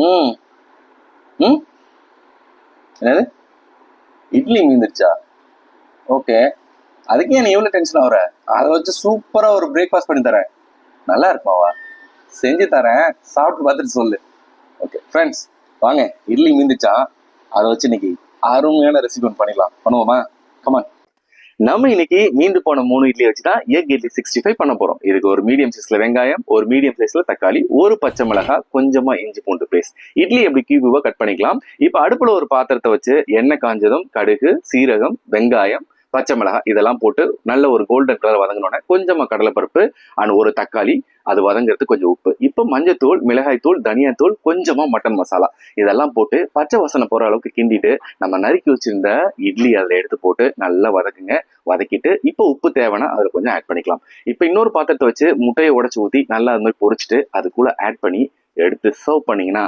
ம் ம் என்னது இட்லி மீந்துருச்சா? ஓகே. அதுக்கே நீ எவ்வளோ டென்ஷன் ஆகுற? அதை வச்சு சூப்பராக ஒரு பிரேக்ஃபாஸ்ட் பண்ணி தரேன். நல்லா இருக்குமாவா? செஞ்சு தரேன், சாப்பிட்டு பார்த்துட்டு சொல்லு. ஓகே ஃப்ரெண்ட்ஸ், வாங்க இட்லி மீந்துச்சா, அதை வச்சு இன்னைக்கு அருமையான ரெசிபி ஒன்று பண்ணிடலாம். பண்ணுவோமா? கமான். நம்ம இன்னைக்கு மீந்து போன 3 இட்லி வச்சுதான் எக் இட்லி 65 பண்ண போறோம். இதுக்கு ஒரு மீடியம் சைஸ்ல வெங்காயம், ஒரு மீடியம் சைஸ்ல தக்காளி, ஒரு பச்சை மிளகாய், கொஞ்சமா இஞ்சி பூண்டு பேஸ்ட். இட்லி எப்படி கியூபா கட் பண்ணிக்கலாம். இப்ப அடுப்புல ஒரு பாத்திரத்தை வச்சு எண்ணெய் காஞ்சதும் கடுகு, சீரகம், வெங்காயம், பச்சை மிளகாய் இதெல்லாம் போட்டு நல்ல ஒரு கோல்டன் கலர் வதங்கினோட கொஞ்சமா கடலைப்பருப்பு அண்ட் ஒரு தக்காளி, அது வதங்கிறதுக்கு கொஞ்சம் உப்பு, இப்போ மஞ்சத்தூள், மிளகாய் தூள், தனியாத்தூள், கொஞ்சமா மட்டன் மசாலா இதெல்லாம் போட்டு பச்சை வாசனை போற அளவுக்கு கிண்டிட்டு நம்ம நறுக்கி வச்சிருந்த இட்லி அதில் எடுத்து போட்டு நல்லா வதக்குங்க. வதக்கிட்டு இப்போ உப்பு தேவைன்னா அதில் கொஞ்சம் ஆட் பண்ணிக்கலாம். இப்போ இன்னொரு பாத்திரத்தை வச்சு முட்டையை உடச்சி ஊற்றி நல்லா அது மாதிரி பொரிச்சிட்டு அது கூட ஆட் பண்ணி எடுத்து சர்வ் பண்ணீங்கன்னா